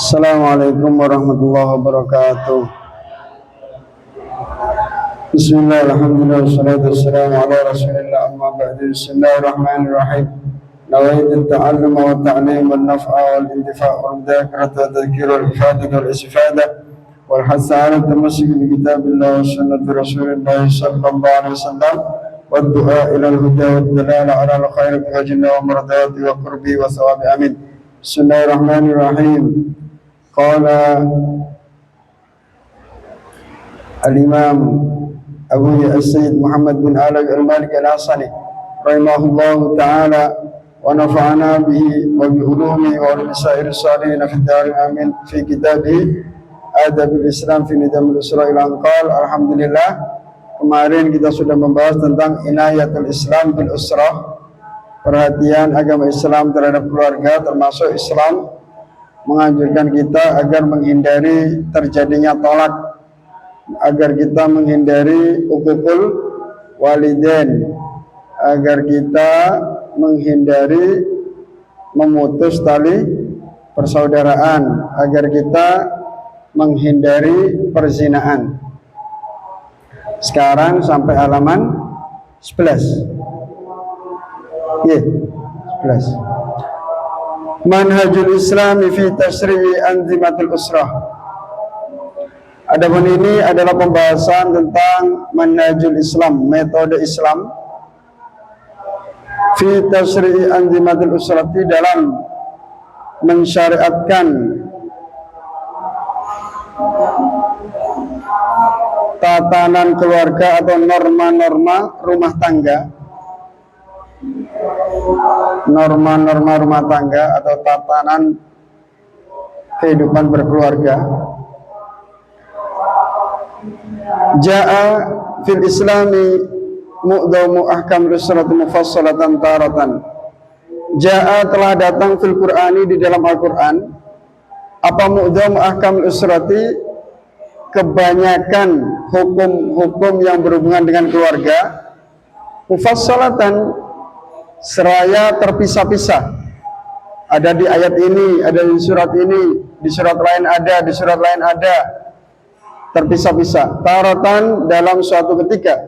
Assalamualaikum warahmatullahi wabarakatuh. Bismillah, alhamdulillah, wassalatu wassalamu ala rasulillah, amma ba'du. Bismillahirrahmanirrahim. Nawaitu ta'allum wa ta'lim wal naf'a wal intifa' wal mudzakarata wa tadhkir wal ifadah wal istifadah wal hasa ala tamassuk bi kitabillah wa sunnati rasulillah sallallahu alaihi wasallam wa du'a ila al-huda wa dalala ala al-khair bi wajhina wa maradati wa qurbi wa sawabi, amin. Bismillahirrahmanirrahim. Qala al-imam Abu Sayyid Muhammad bin Ali al-Malik al-Hasani rahimahullahu ta'ala wa nafa'ana bihi wa bi ulumihi wa bi sa'iri salihin fi darin, amin. Fi kitabihi Adabul Islam fi Nidamul Usra ila anqal. Alhamdulillah, kemarin kita sudah membahas tentang inayatul Islam bil usrah, perhatian agama Islam terhadap keluarga, termasuk Islam menganjurkan kita agar menghindari terjadinya tolak, agar kita menghindari uququl walidain, agar kita menghindari memutus tali persaudaraan, agar kita menghindari perzinaan. Sekarang sampai halaman 11. 11. Manhajul Islami fi tasri'i anzimatul usrah. Adapun ini adalah pembahasan tentang manhajul Islam, metode Islam fi tasri'i anzimatul usrah, dalam mensyariatkan tatanan keluarga atau norma-norma rumah tangga, norma-norma rumah tangga atau tatanan kehidupan berkeluarga. Ja'a fil islami mu'damu ahkam usrati mufassalatan taratan. Ja'a telah datang fil qur'ani, di dalam Al-Quran, apa mu'damu ahkam usrati, kebanyakan hukum-hukum yang berhubungan dengan keluarga, mufassalatan, seraya terpisah-pisah. Ada di ayat ini, ada di surat ini, di surat lain ada, di surat lain ada, terpisah-pisah. Taratan, dalam suatu ketika.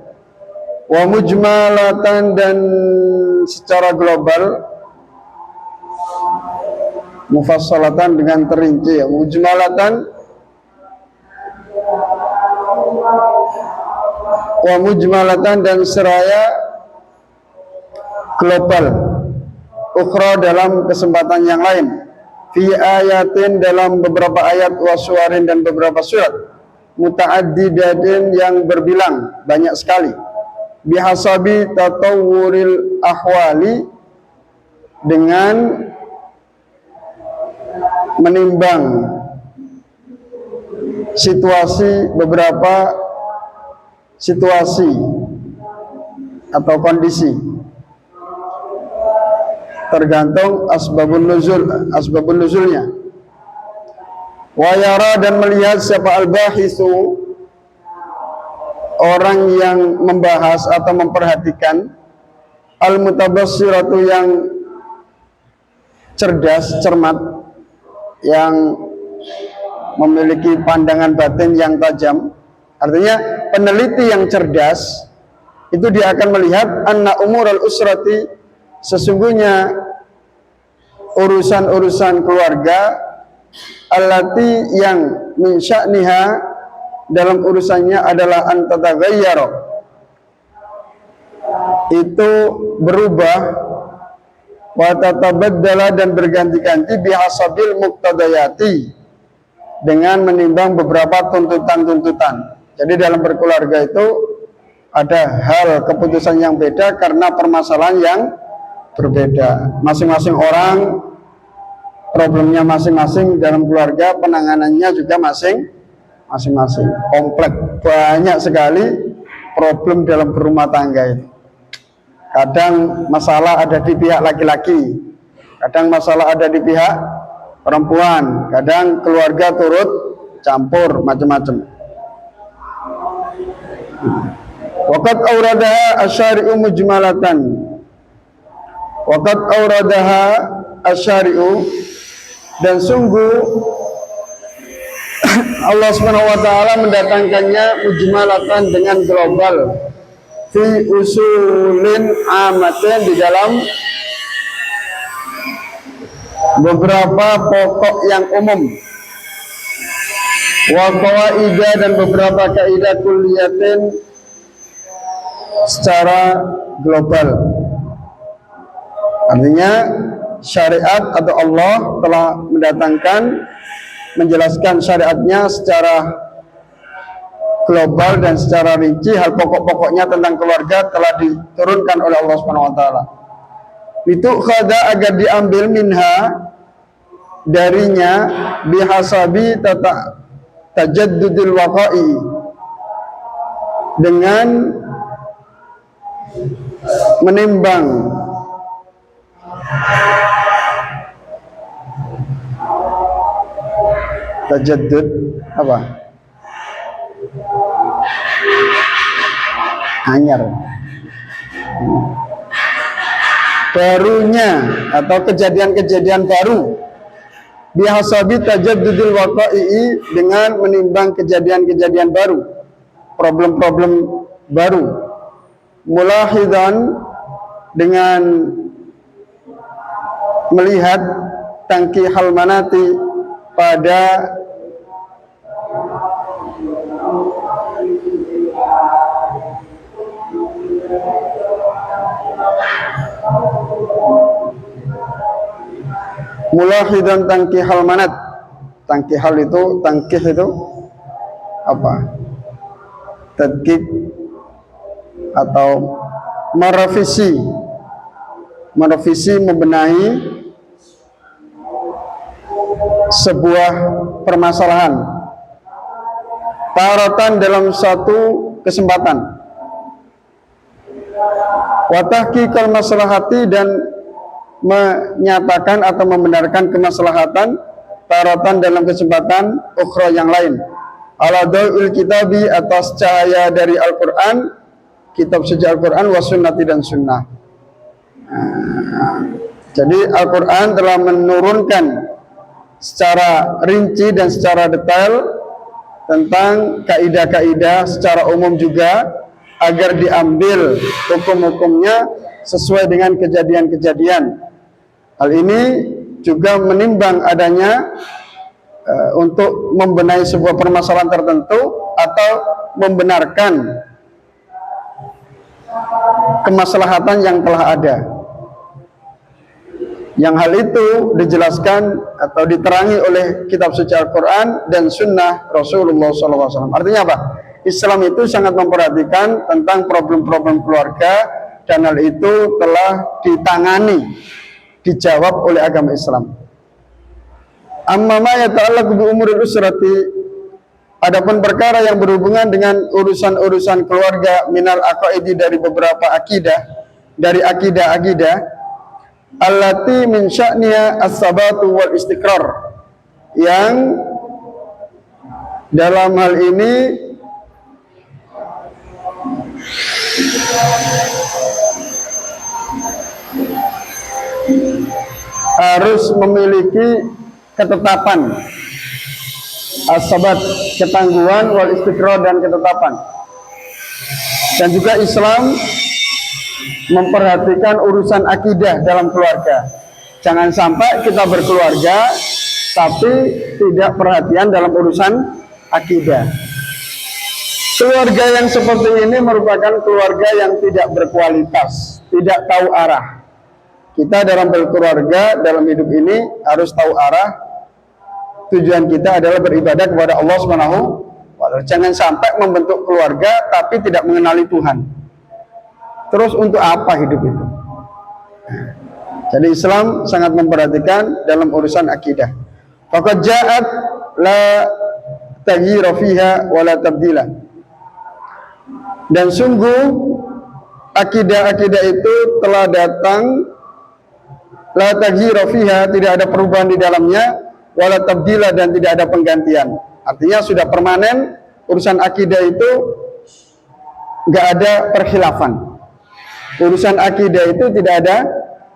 Wa mujmalatan, dan secara global. Mufassalatan dengan terinci, ya. Mujmalatan wa mujmalatan, dan seraya global. Ukhra, dalam kesempatan yang lain. Fi ayatin, dalam beberapa ayat, wa suwarin, dan beberapa surat. Muta'addidatin, yang berbilang, banyak sekali. Bihasabi tatawwuril ahwali, dengan menimbang situasi, beberapa situasi atau kondisi, tergantung asbabun nuzulnya. Wa yara, dan melihat siapa al-bahithu, orang yang membahas atau memperhatikan, al-mutabassiratu, yang cerdas, cermat, yang memiliki pandangan batin yang tajam. Artinya peneliti yang cerdas itu dia akan melihat anna umurul usrati, sesungguhnya urusan-urusan keluarga, allati, yang min sya'niha, dalam urusannya adalah antataghayyara, itu berubah, wa tatabaddala, dan berganti-ganti, bihasabil muqtadayati, dengan menimbang beberapa tuntutan-tuntutan. Jadi dalam berkeluarga itu ada hal keputusan yang beda karena permasalahan yang berbeda. Masing-masing orang problemnya masing-masing dalam keluarga, penanganannya juga masing-masing. Kompleks, banyak sekali problem dalam berumah tangga itu. Kadang masalah ada di pihak laki-laki, kadang masalah ada di pihak perempuan, kadang keluarga turut campur, macam-macam. Waqad auradaha asyari'u mujmalatan. Waqad auradaha asyari'u, dan sungguh Allah Subhanahu wa taala mendatangkannya mujmalatan dengan global fi usulin amatin, di dalam beberapa pokok yang umum, wa qawaidah, dan beberapa kaidah kulliyatin secara global. Artinya syariat atau Allah telah menjelaskan syariatnya secara global dan secara rinci. Hal pokok-pokoknya tentang keluarga telah diturunkan oleh Allah Subhanahu wa taala. Itu khada, agar diambil minha, darinya, bihasabi tajaddudil waqa'i, dengan menimbang tajaddud apa? Anyar, barunya atau kejadian-kejadian baru, bihasabi tajaddudil waqa'i, dengan menimbang kejadian-kejadian baru, problem-problem baru, mulahidan, dengan melihat tangki halmanati, pada mulahidan tangki halmanat. Tangki hal itu, tangkih itu apa? Tadqiq atau merevisi, membenahi sebuah permasalahan, taratan, dalam satu kesempatan, wa tahqiqal maslahati, dan menyatakan atau membenarkan kemaslahatan, taratan, dalam kesempatan ukhra yang lain, ala dawil kitabi, atas cahaya dari Al-Quran, kitab suci Al-Quran, wa sunnati, dan sunnah. Jadi Al-Quran telah menurunkan secara rinci dan secara detail tentang kaidah-kaidah secara umum juga, agar diambil hukum-hukumnya sesuai dengan kejadian-kejadian. Hal ini juga menimbang adanya untuk membenahi sebuah permasalahan tertentu atau membenarkan kemaslahatan yang telah ada. Yang hal itu dijelaskan atau diterangi oleh kitab suci Al-Quran dan sunnah Rasulullah SAW. Artinya apa? Islam itu sangat memperhatikan tentang problem-problem keluarga, dan hal itu telah ditangani, dijawab oleh agama Islam. Amma ma yata'allaqu bi umuril usrati, adapun perkara yang berhubungan dengan urusan-urusan keluarga, minal aqaidi, dari beberapa akidah, dari akidah-akidah, allati min sya'niya as-sabatu wal istiqrar, yang dalam hal ini harus memiliki ketetapan, as-sabat, ketangguhan, wal istiqrar, dan ketetapan. Dan juga Islam memperhatikan urusan akidah dalam keluarga. Jangan sampai kita berkeluarga tapi tidak perhatian dalam urusan akidah. Keluarga yang seperti ini merupakan keluarga yang tidak berkualitas, tidak tahu arah. Kita dalam berkeluarga, dalam hidup ini harus tahu arah. Tujuan kita adalah beribadah kepada Allah Subhanahu wa taala. Jangan sampai membentuk keluarga tapi tidak mengenali Tuhan. Terus untuk apa hidup itu? Jadi Islam sangat memperhatikan dalam urusan akidah. Faqad ja'at la taghyira fiha wa la tabdila. Dan sungguh akidah-akidah itu telah datang, la taghyira fiha, tidak ada perubahan di dalamnya, wa la tabdila, dan tidak ada penggantian. Artinya sudah permanen, urusan akidah itu enggak ada perkhilafan. Urusan akidah itu tidak ada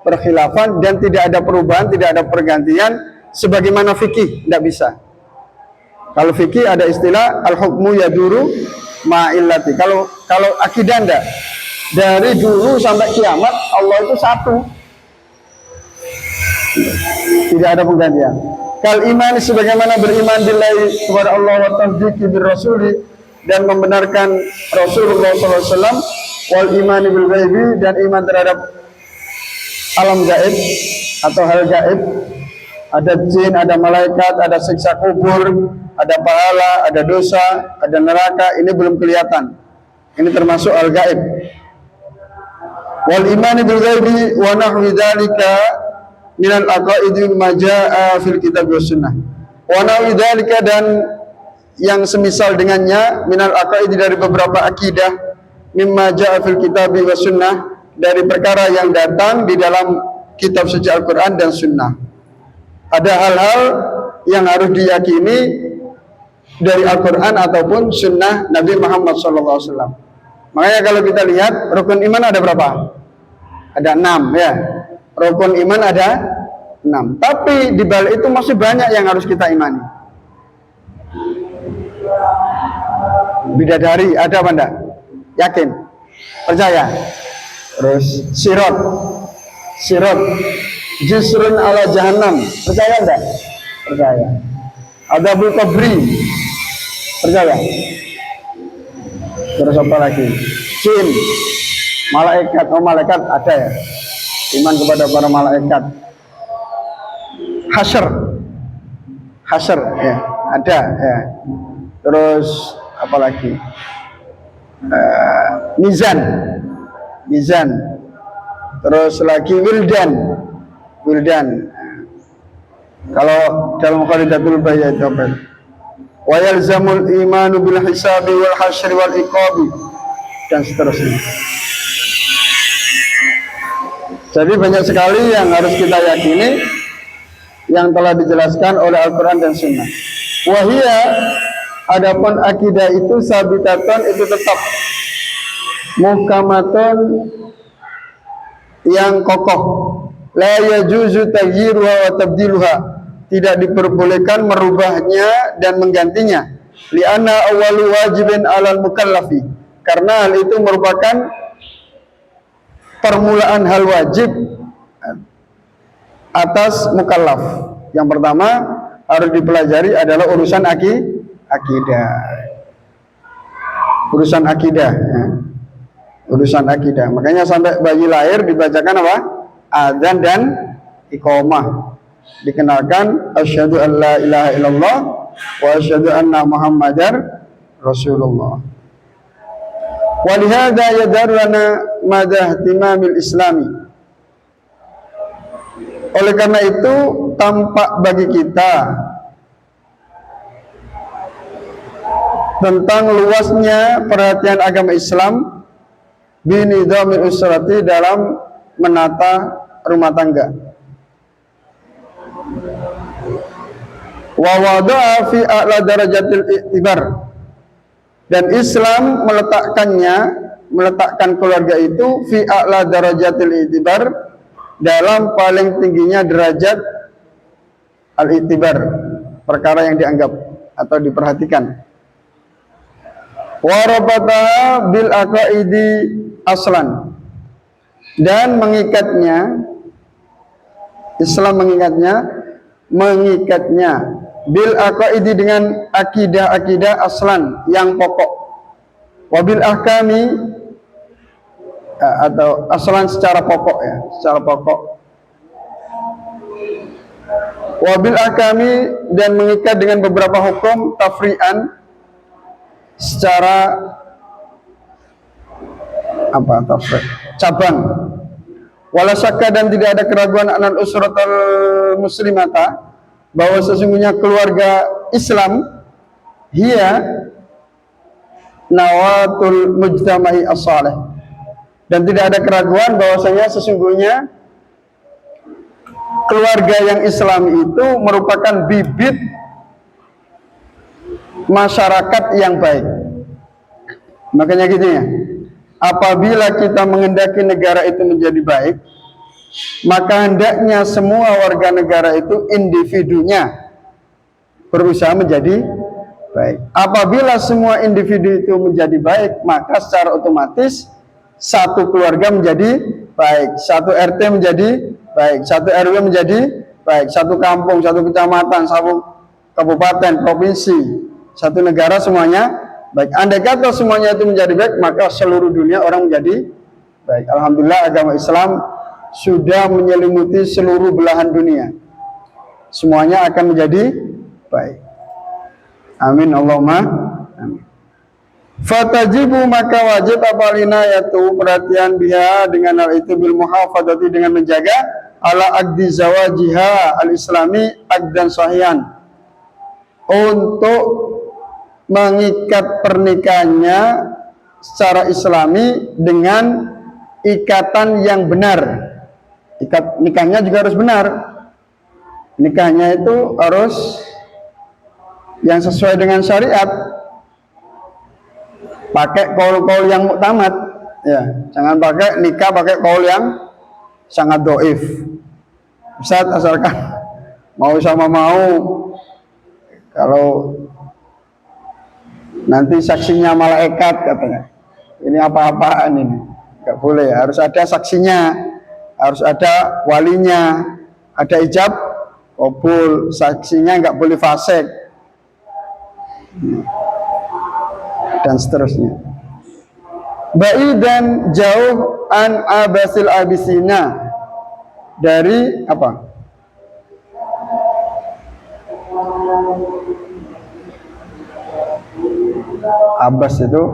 perkhilafan dan tidak ada perubahan, tidak ada pergantian sebagaimana fikih, tidak bisa. Kalau fikih ada istilah al-hukmu yaduru ma'illati. Kalau akidah enggak. Dari dulu sampai kiamat Allah itu satu. Tidak ada penggantian. Kal iman sebagaimana beriman billahi kepada Allah wa tasdiqi bir rasuli dan membenarkan Rasulullah SAW, wal imani bil ghaibi dan iman terhadap alam gaib atau hal gaib. Ada jin, ada malaikat, ada siksa kubur, ada pahala, ada dosa, ada neraka. Ini belum kelihatan. Ini termasuk al gaib. Wal imani bil ghaibi wa nahwi dzalika minal aqaidi ma jaa fil kitab was sunnah. Wa nahwi dzalika dan yang semisal dengannya minal aqaidi dari beberapa akidah mimma jaa fil kitab was sunnah dari perkara yang datang di dalam kitab suci Al-Qur'an dan sunnah. Ada hal-hal yang harus diyakini dari Al-Qur'an ataupun sunnah Nabi Muhammad SAW. Makanya kalau kita lihat rukun iman ada berapa? Ada 6 ya. Rukun iman ada 6. Tapi di balik itu masih banyak yang harus kita imani. Bidadari ada apa enggak? Yakin? Percaya? Terus sirat jisrun ala jahannam, percaya enggak? Percaya. Adzabul qabri, percaya. Terus apa lagi? Jin, malaikat. Oh, malaikat ada ya. Iman kepada para malaikat. Hasyr ya, ada ya. Terus apa lagi? Mizan. Terus lagi wildan. Kalau dalam Qaidatul Bayat itu apa? Wa yalzamul imanu bil hisabi wal hasyri wal iqabi dan seterusnya. Jadi banyak sekali yang harus kita yakini yang telah dijelaskan oleh Al-Quran dan Sunnah. Wahia, adapun akidah itu sabitaton itu tetap muhkamatun yang kokoh. La yajuzu taghyiruha wa tabdiluha. Tidak diperbolehkan merubahnya dan menggantinya. Li'anna awwalu wajibin 'alal mukallafi. Karena hal itu merupakan permulaan hal wajib atas mukallaf. Yang pertama harus dipelajari adalah urusan akidah. Urusan akidah ya. Urusan akidah. Makanya sampai bayi lahir dibacakan apa? Adzan dan iqamah. Dikenalkan asyhadu an la ilaha illallah wa asyhadu anna muhammadar rasulullah. Walihada yadarrana madah timamil islami. Oleh karena itu tampak bagi kita tentang luasnya perhatian agama Islam binidhamil usrati dalam menata rumah tangga. Wa wada'a fi a'la darajatil i'tibar. Dan Islam meletakkan keluarga itu fi a'la darajatil i'tibar, dalam paling tingginya derajat al-i'tibar, perkara yang dianggap atau diperhatikan. Wa rabataha bil aqaidi aslan, dan mengikatnya, Islam mengikatnya bil aqaidi dengan akidah-akidah aslan yang pokok. Wabil ahkami atau aslan secara pokok ya, secara pokok. Wabil ahkami dan mengikat dengan beberapa hukum tafri'an secara apa? Tafri', cabang. Wala syakka dan tidak ada keraguan anal usratul muslimata, bahwa sesungguhnya keluarga Islam hiya nawatul mujtama'i as-salih, dan tidak ada keraguan bahwasanya sesungguhnya keluarga yang Islam itu merupakan bibit masyarakat yang baik. Makanya gitu ya, apabila kita menghendaki negara itu menjadi baik, maka hendaknya semua warga negara itu individunya berusaha menjadi baik. Apabila semua individu itu menjadi baik, maka secara otomatis satu keluarga menjadi baik, satu RT menjadi baik, satu RW menjadi baik, satu kampung, satu kecamatan, satu kabupaten, provinsi, satu negara semuanya baik. Andai kata semuanya itu menjadi baik, maka seluruh dunia orang menjadi baik. Alhamdulillah agama Islam sudah menyelimuti seluruh belahan dunia. Semuanya akan menjadi baik. Amin Allahumma amin. Fatajibu maka wajib apalina yaitu perhatian biha dengan hal itu bil muhafadzati dengan menjaga ala aqdi zawajiha al-islami aqdan sahihan, untuk mengikat pernikahannya secara islami dengan ikatan yang benar. Ikat nikahnya juga harus benar. Nikahnya itu harus yang sesuai dengan syariat. Pakai kaul-kaul yang muktamad, ya. Jangan pakai nikah pakai kaul yang sangat doif. Ustaz, asalkan mau sama mau, kalau nanti saksinya malaikat katanya. Ini apa-apaan ini? Enggak boleh, harus ada saksinya, harus ada walinya, ada ijab kabul, saksinya enggak boleh fasik, dan seterusnya. Ba'idan jauh an abasil abisina, dari apa? Abas itu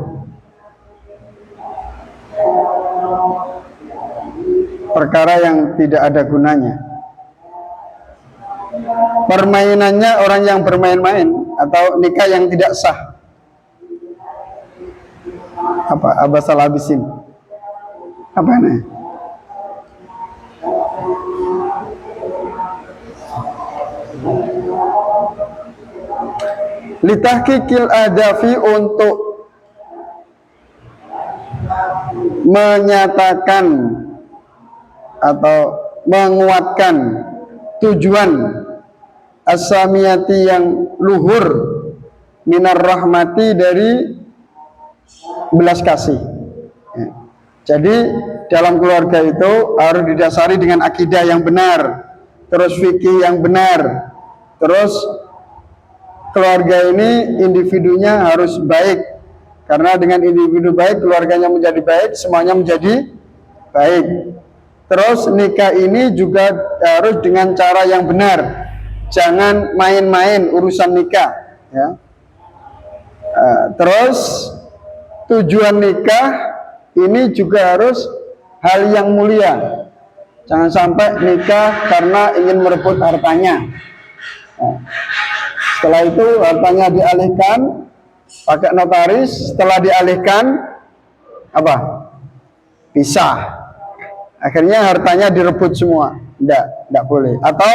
perkara yang tidak ada gunanya. Permainannya orang yang bermain-main, atau nikah yang tidak sah. Apa? Abasal abisin. Apa ini? Litahqiqil adafi, untuk menyatakan atau menguatkan tujuan as-samiyati yang luhur, minar rahmati, dari belas kasih. Ya. Jadi dalam keluarga itu harus didasari dengan akidah yang benar, terus fikih yang benar, terus keluarga ini individunya harus baik, karena dengan individu baik keluarganya menjadi baik, semuanya menjadi baik. Terus nikah ini juga harus dengan cara yang benar, jangan main-main urusan nikah, ya. Terus tujuan nikah ini juga harus hal yang mulia, jangan sampai nikah karena ingin merebut hartanya. Setelah itu hartanya dialihkan pakai notaris, setelah dialihkan apa? Pisah. Akhirnya hartanya direbut semua. Tidak boleh. Atau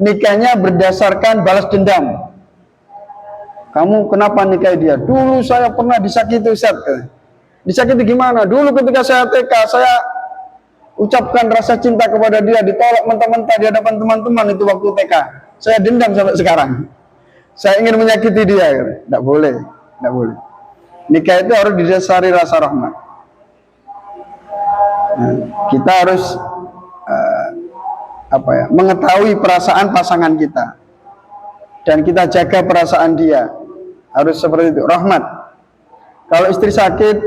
nikahnya berdasarkan balas dendam. Kamu kenapa nikahi dia? Dulu saya pernah disakiti, Ustaz. Disakiti gimana? Dulu ketika saya TK, saya ucapkan rasa cinta kepada dia, ditolak mentah-mentah di hadapan teman-teman itu waktu TK. Saya dendam sampai sekarang. Saya ingin menyakiti dia. Tidak boleh. Tidak boleh. Nikah itu harus didasari rasa rahmat. Nah, kita harus mengetahui perasaan pasangan kita, dan kita jaga perasaan dia. Harus seperti itu, rahmat. Kalau istri sakit,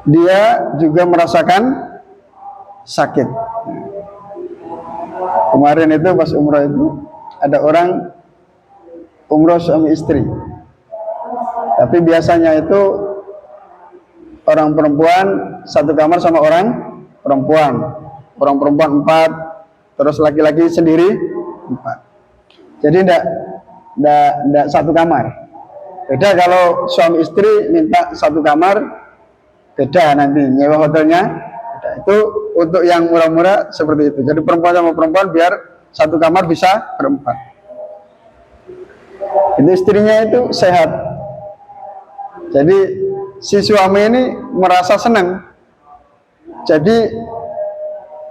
dia juga merasakan sakit. Kemarin itu pas umrah itu ada orang umrah suami istri, tapi biasanya itu orang perempuan satu kamar sama orang perempuan 4, terus laki-laki sendiri 4. Jadi tidak satu kamar. Beda kalau suami istri minta satu kamar, beda nanti nyewa hotelnya. Beda. Itu untuk yang murah-murah seperti itu. Jadi perempuan sama perempuan biar satu kamar bisa berempat. Itu istrinya itu sehat. Jadi si suami ini merasa senang. Jadi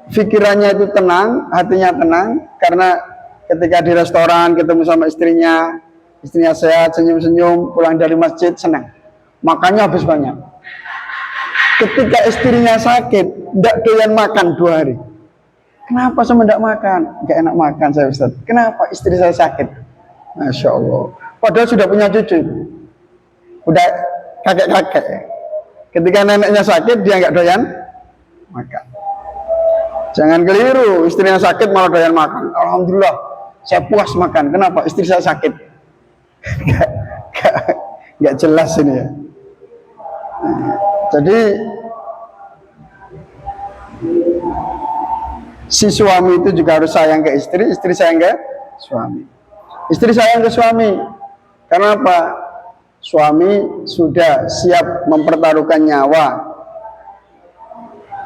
pikirannya itu tenang, hatinya tenang, karena ketika di restoran ketemu sama istrinya, istrinya sehat, senyum-senyum, pulang dari masjid senang, makannya habis banyak. Ketika istrinya sakit, tidak doyan makan 2 hari. Kenapa sama tidak makan? Gak enak makan saya Ustaz. Kenapa? Istri saya sakit. Masya Allah. Padahal sudah punya cucu, udah kakek-kakek. Ketika neneknya sakit, dia nggak doyan makan. Jangan keliru, istrinya sakit malah doyan makan. Alhamdulillah, saya puas makan. Kenapa? Istri saya sakit. Gak jelas ini ya. Jadi si suami itu juga harus sayang ke istri, istri sayang ke suami. Istri sayang ke suami. Karena apa? Suami sudah siap mempertaruhkan nyawa,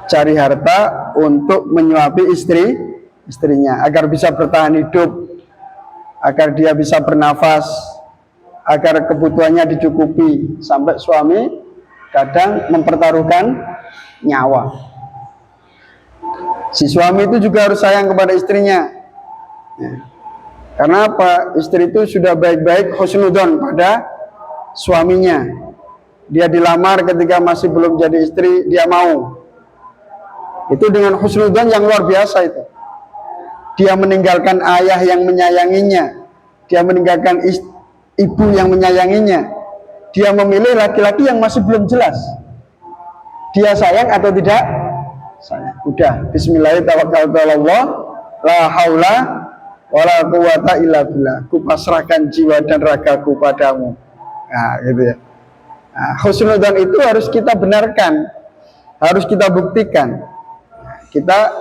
cari harta untuk menyuapi istrinya agar bisa bertahan hidup, agar dia bisa bernafas, agar kebutuhannya dicukupi. Sampai suami kadang mempertaruhkan nyawa. Si suami itu juga harus sayang kepada istrinya. Karena apa? Istri itu sudah baik-baik husnudzon pada suaminya. Dia dilamar ketika masih belum jadi istri, dia mau. Itu dengan husnudzon yang luar biasa itu. Dia meninggalkan ayah yang menyayanginya, dia meninggalkan ibu yang menyayanginya. Dia memilih laki-laki yang masih belum jelas dia sayang atau tidak sayang. Udah, bismillahirrahmanirrahim, la haula wala quwata illa billah. Ku pasrahkan jiwa dan ragaku padamu. Nah, gitu ya. Nah, husnudzon itu harus kita benarkan, harus kita buktikan. Kita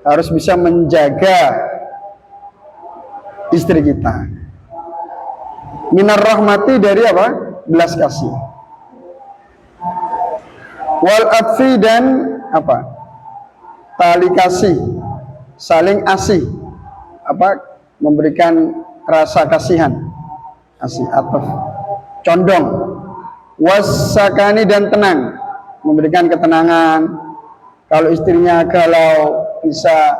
harus bisa menjaga istri kita. Minar rahmati, dari apa? Belas kasih. Wal atfi, dan apa? Tali kasih, saling asih. Apa? Memberikan rasa kasihan. Asih, ataf. Condong. Wasakani, dan tenang. Memberikan ketenangan. Kalau istrinya galau, bisa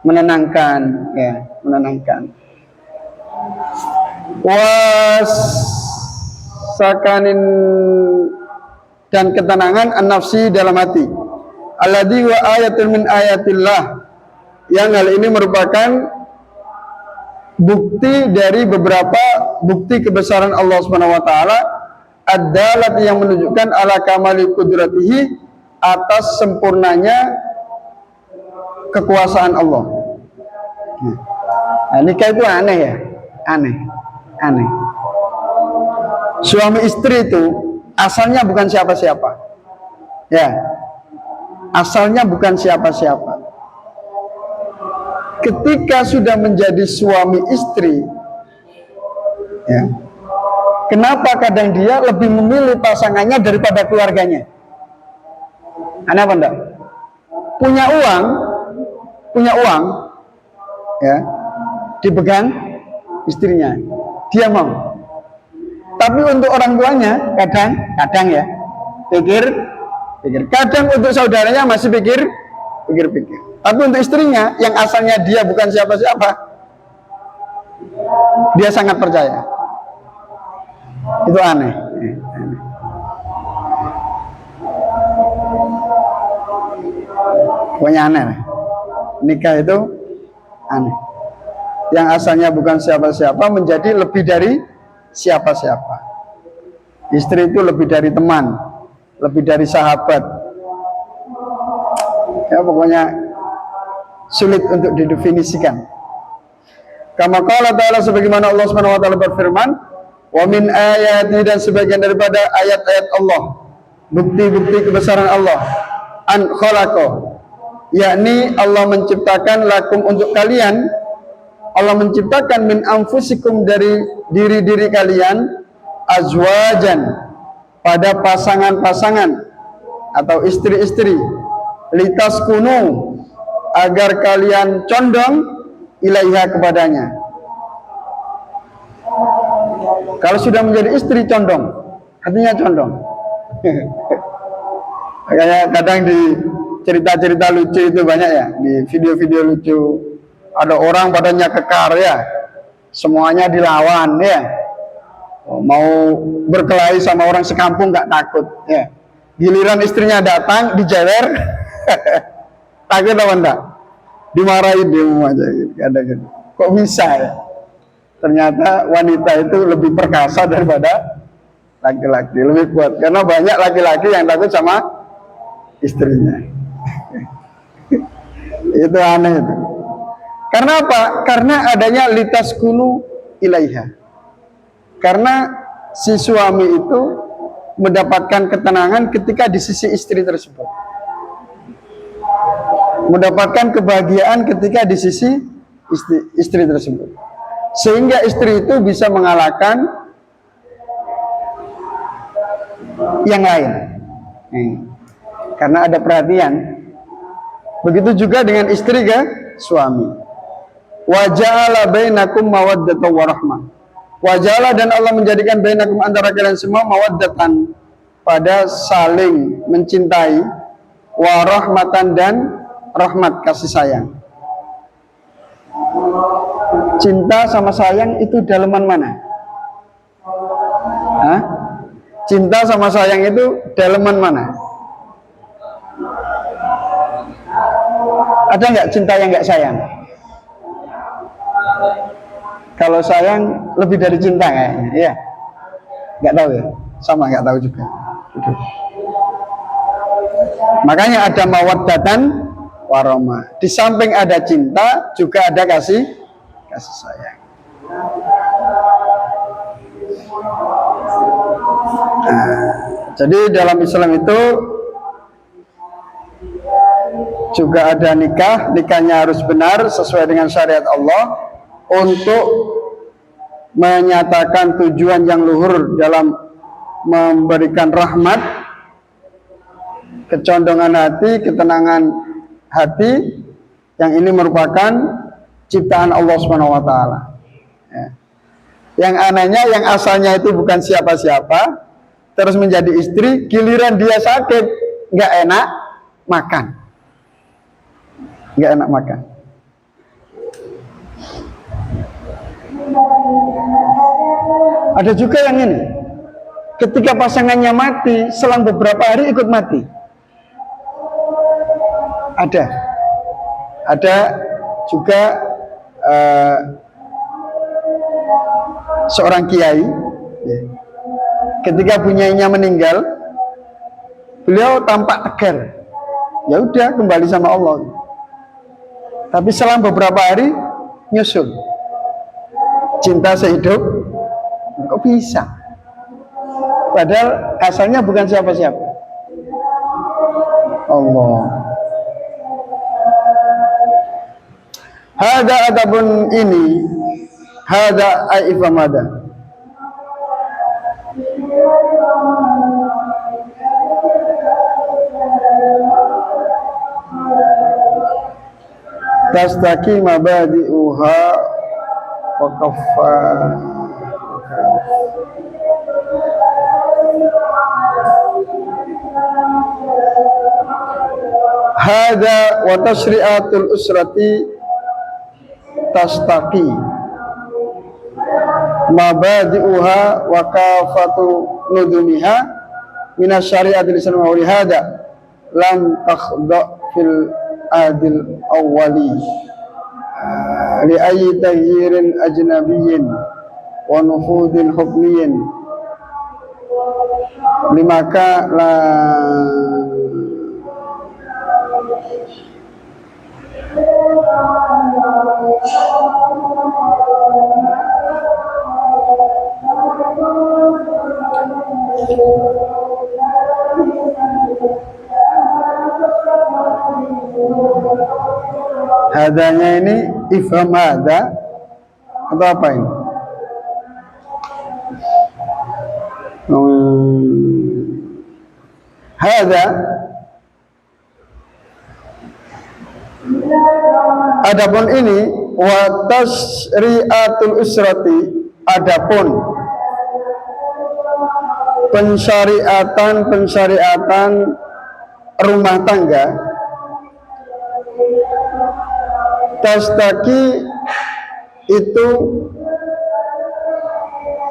menenangkan, ya, menenangkan. Wasakanin, dan ketenangan an-nafsi, dalam hati. Alladzi wa ayatul min ayatillah, yang hal ini merupakan bukti dari beberapa bukti kebesaran Allah Subhanahu wa taala, ad-dalat, yang menunjukkan ala kamali qudratihi, atas sempurnanya kekuasaan Allah. Nah, nikah itu aneh ya, aneh. Suami istri itu asalnya bukan siapa-siapa, ya, asalnya bukan siapa-siapa. Ketika sudah menjadi suami istri, ya, kenapa kadang dia lebih memilih pasangannya daripada keluarganya? Aneh apa enggak? Punya uang, ya, dipegang istrinya, dia mau. Tapi untuk orang tuanya kadang ya pikir. Kadang untuk saudaranya masih pikir. Tapi untuk istrinya yang asalnya dia bukan siapa-siapa, dia sangat percaya. Itu aneh. Pokoknya aneh. Nikah itu aneh. Yang asalnya bukan siapa-siapa menjadi lebih dari siapa-siapa. Istri itu lebih dari teman, lebih dari sahabat. Ya, pokoknya sulit untuk didefinisikan. Kama qala ta'ala, sebagaimana Allah Subhanahu wa taala berfirman, wa min ayati, dan sebagian daripada ayat-ayat Allah, bukti-bukti kebesaran Allah, an khalaqa, yakni Allah menciptakan lakum, untuk kalian, Allah menciptakan min anfusikum, dari diri-diri kalian, azwajan, pada pasangan-pasangan atau istri-istri, litaskunu, agar kalian condong, ilaiha, kepadanya. Kalau sudah menjadi istri condong, artinya condong. Kayak kadang di cerita-cerita lucu itu banyak ya, di video-video lucu, ada orang badannya kekar ya, semuanya dilawan ya. Mau berkelahi sama orang sekampung nggak takut ya. Giliran istrinya datang dijewer, takut apa enggak? Dimarahin dia aja gitu. Kadang-kadang. Kok bisa ya? Ternyata wanita itu lebih perkasa daripada laki-laki, lebih kuat. Karena banyak laki-laki yang takut sama istrinya. Itu aneh itu. Karena apa? Karena adanya litas kunu ilaiha. Karena si suami itu mendapatkan ketenangan ketika di sisi istri tersebut. Mendapatkan kebahagiaan ketika di sisi istri tersebut. Sehingga istri itu bisa mengalahkan yang lain. Karena ada perhatian. Begitu juga dengan istri ke suami. Wa ja'ala bainakum mawaddatan wa rahmah. Wa ja'ala, dan Allah menjadikan bainakum antara kalian semua mawaddatan, pada saling mencintai, wa rahmatan, dan rahmat, kasih sayang. Cinta sama sayang itu daleman mana? Hah? Cinta sama sayang itu daleman mana? Ada nggak cinta yang nggak sayang? Kalau sayang lebih dari cinta kayaknya, ya? Nggak tahu ya? Sama nggak tahu juga. Makanya ada mawaddatan warahmah. Di samping ada cinta, juga ada kasih sayang. Nah, jadi dalam Islam itu juga ada nikah. Nikahnya harus benar sesuai dengan syariat Allah untuk menyatakan tujuan yang luhur dalam memberikan rahmat, kecondongan hati, ketenangan hati, yang ini merupakan ciptaan Allah Subhanahu wa taala. Ya. Yang anehnya, yang asalnya itu bukan siapa-siapa, terus menjadi istri, giliran dia sakit, nggak enak makan. Nggak enak makan. Ada juga yang ini, ketika pasangannya mati, selang beberapa hari ikut mati. Ada juga seorang kiai, ketika bunyainya meninggal, beliau tampak tegar. Ya udah, kembali sama Allah. Tapi selang beberapa hari nyusul. Cinta sehidup, kok bisa? Padahal asalnya bukan siapa-siapa. Allah. Hada adabun ini, hada aifamada. Tastaki mabadi'uha wa kaffa. Hada wa tashri'atul usrati tastaqi mabadi'uha wa kafatu nudumiha minas syari'atil islam wa hada lam takhda fil adil awwali li ayyi tagyirin ajnabiyyin wa nufudin hukmiyyin limaka la hadanya ini ifham hada atau apa ini? Hada, adapun ini wa tasri'atul usrati, adapun pensyariatan rumah tangga, tastaki itu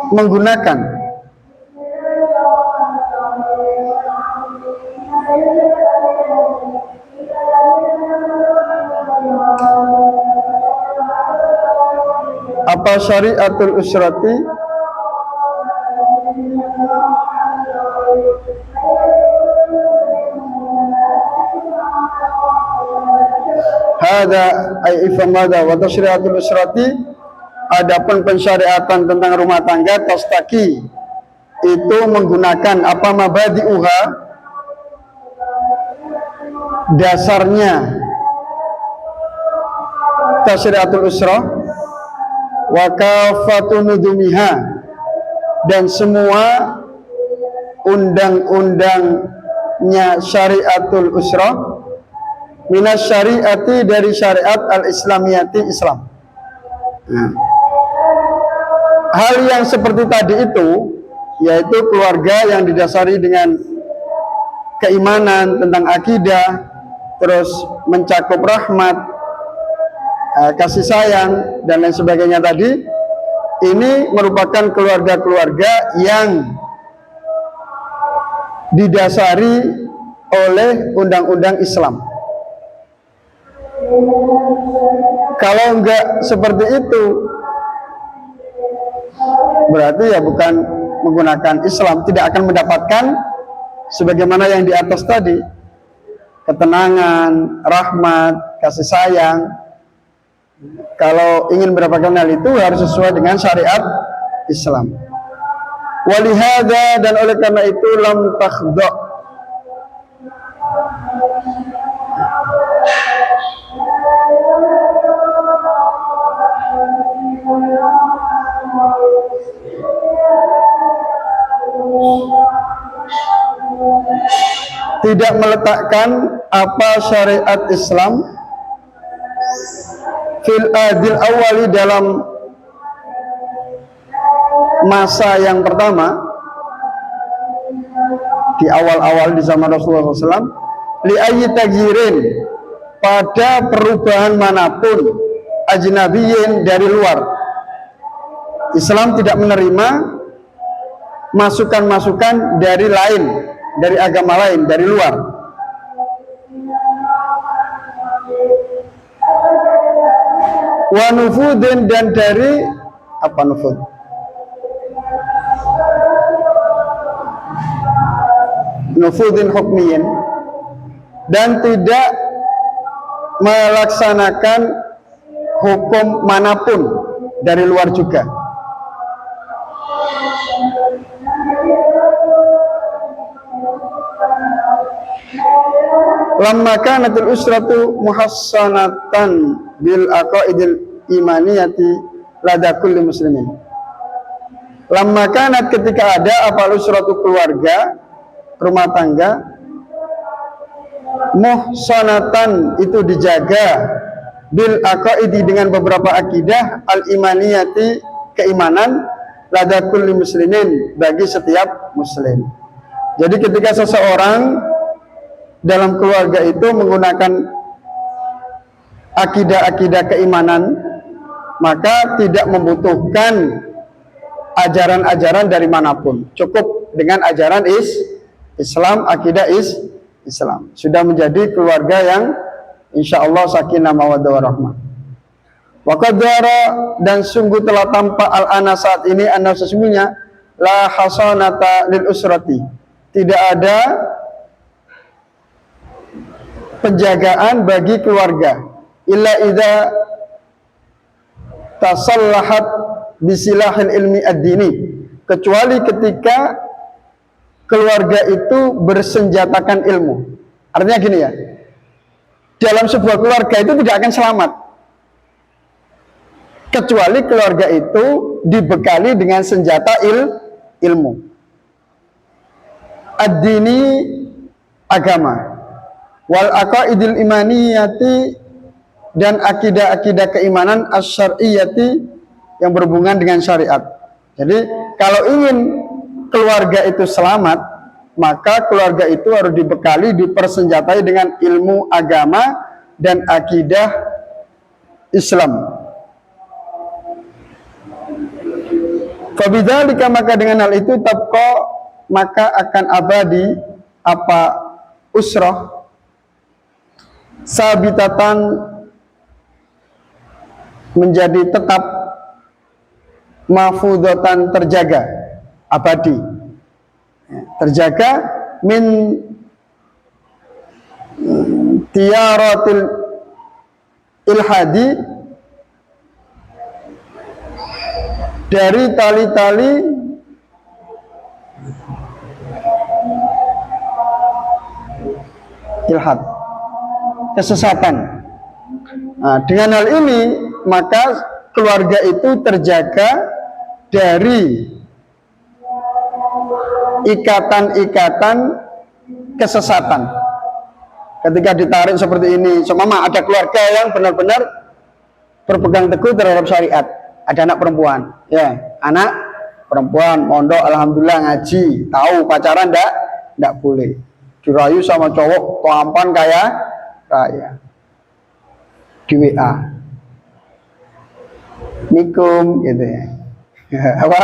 menggunakan apa syariatul usrati hada ay ifamada wa tasyri'atul usrati, adapun pensyariatan tentang rumah tangga tastaki itu menggunakan apa mabadi'uha, dasarnya tasyri'atul usrah wa kafatu nudumiha, dan semua undang-undangnya syariatul usrah minas syariati, dari syariat al-islamiyati Islam. Hal yang seperti tadi itu, yaitu keluarga yang didasari dengan keimanan tentang akidah, terus mencakup rahmat, kasih sayang, dan lain sebagainya tadi, ini merupakan keluarga-keluarga yang didasari oleh undang-undang Islam. Kalau enggak seperti itu, berarti ya bukan menggunakan Islam, tidak akan mendapatkan sebagaimana yang di atas tadi, ketenangan, rahmat, kasih sayang. Kalau ingin mendapatkan hal itu harus sesuai dengan syariat Islam. Walihada, dan oleh karena itu lam takhda, tidak meletakkan apa syariat Islam fil adil awali, dalam masa yang pertama, di awal-awal di zaman Rasulullah SAW, li ayyi tagyirin, pada perubahan manapun, ajnabiyin, dari luar. Islam tidak menerima masukan-masukan dari lain, dari agama lain, dari luar. Wa nufudin, dan dari apa nufud? Nufudin hukmiyin, dan tidak melaksanakan hukum manapun dari luar juga. Lamma kanatil usratu muhassanatan bil aqaidil imaniyati lada kulli muslimin. Lamma kanat, ketika ada apa usratu, keluarga, rumah tangga, muhsanatan, itu dijaga, bil aqaidi, dengan beberapa akidah, al imaniyati, keimanan, lada kulli muslimin, bagi setiap muslim. Jadi ketika seseorang dalam keluarga itu menggunakan akidah-akidah keimanan, maka tidak membutuhkan ajaran-ajaran dari manapun, cukup dengan ajaran Islam, akidah Islam, sudah menjadi keluarga yang insya Allah sakinah mawaddah warahmah. Wa qadara, dan sungguh telah tampak al-ana, saat ini, anna, sesungguhnya, la hasanata lil usrati, tidak ada penjagaan bagi keluarga, illa idza tasallahat bisilahil ilmi ad-dini, kecuali ketika keluarga itu bersenjatakan ilmu. Artinya gini ya, dalam sebuah keluarga itu tidak akan selamat kecuali keluarga itu dibekali dengan senjata ilmu ad-dini, agama, wal aqaidil imaniyati, dan akidah-akidah keimanan asyariyati, yang berhubungan dengan syariat. Jadi kalau ingin keluarga itu selamat, maka keluarga itu harus dibekali, dipersenjatai dengan ilmu agama dan akidah Islam. Fabidzalika, maka dengan hal itu tabqa, maka akan abadi apa usrah sabitatan, menjadi tetap, mahfudatan, terjaga, abadi, terjaga, min tiyaratil ilhadi, dari tali-tali ilhad, kesesatan. Nah, dengan hal ini maka keluarga itu terjaga dari ikatan-ikatan kesesatan. Ketika ditarik seperti ini, semama ada keluarga yang benar-benar berpegang teguh terhadap syariat. Ada anak perempuan, ya, anak perempuan mondok, alhamdulillah ngaji, tahu pacaran ndak boleh, dirayu sama cowok tampan kaya raya, di WA, nikum gitu ya, apa,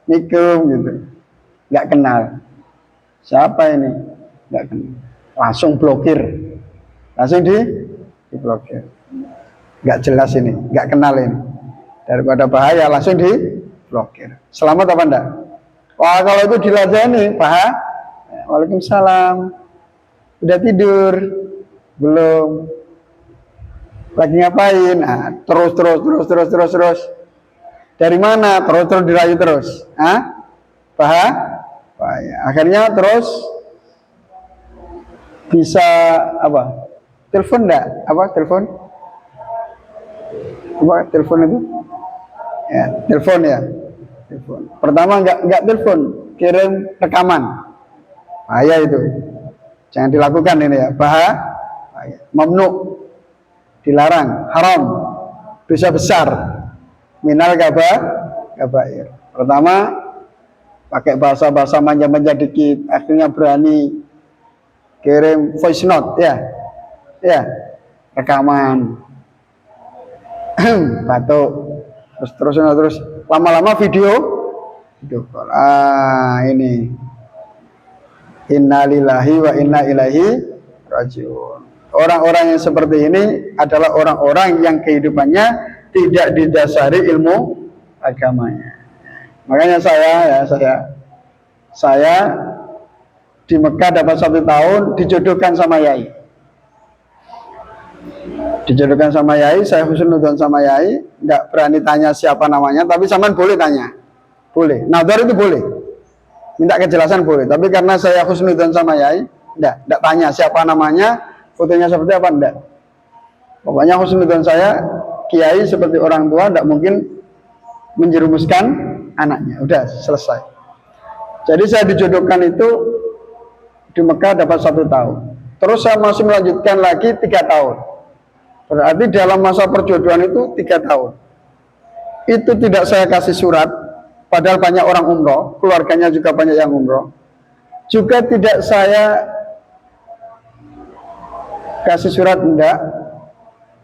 nikum gitu, nggak kenal, siapa ini, nggak kenal, langsung blokir, langsung diblokir, nggak jelas ini, nggak kenal ini. Daripada bahaya langsung diblokir. Selamat apa enggak? Wah, kalau itu diladeni, Pak. Waalaikumsalam. Udah tidur? Belum. Lagi ngapain? Nah, terus. Dari mana? Terus dirayu terus. Hah? Pak? Bahaya. Akhirnya terus bisa apa? Telepon enggak? Apa telepon? Apa telepon itu? Ya, telepon ya. Telepon. Pertama enggak telepon, kirim rekaman. Bahaya itu. Jangan dilakukan ini ya. Bahaya. Mamnu. Dilarang, haram. Dosa besar. Minal kabair. Pertama pakai bahasa-bahasa manja-manja dikit, akhirnya berani kirim voice note ya. Ya. Rekaman. Batuk. Terus lama-lama video call. Ini innalillahi wa inna ilaihi rajiun. Orang-orang yang seperti ini adalah orang-orang yang kehidupannya tidak didasari ilmu agamanya. Makanya saya di Mekah dapat 1 tahun dijodohkan sama yai. Dijodohkan sama yai, saya husnudzon sama yai, enggak berani tanya siapa namanya, tapi sampean boleh tanya. Boleh. Nadhar itu boleh. Minta kejelasan boleh, tapi karena saya husnudzon sama yai, enggak tanya siapa namanya, fotonya seperti apa, enggak. Pokoknya husnudzon saya, kiai seperti orang tua, enggak mungkin menjerumuskan anaknya. Udah selesai. Jadi saya dijodohkan itu di Mekah dapat 1 tahun. Terus saya masih melanjutkan lagi 3 tahun. Berarti dalam masa perjodohan itu 3 tahun. Itu tidak saya kasih surat, padahal banyak orang umroh, keluarganya juga banyak yang umroh. Juga tidak saya kasih surat, enggak,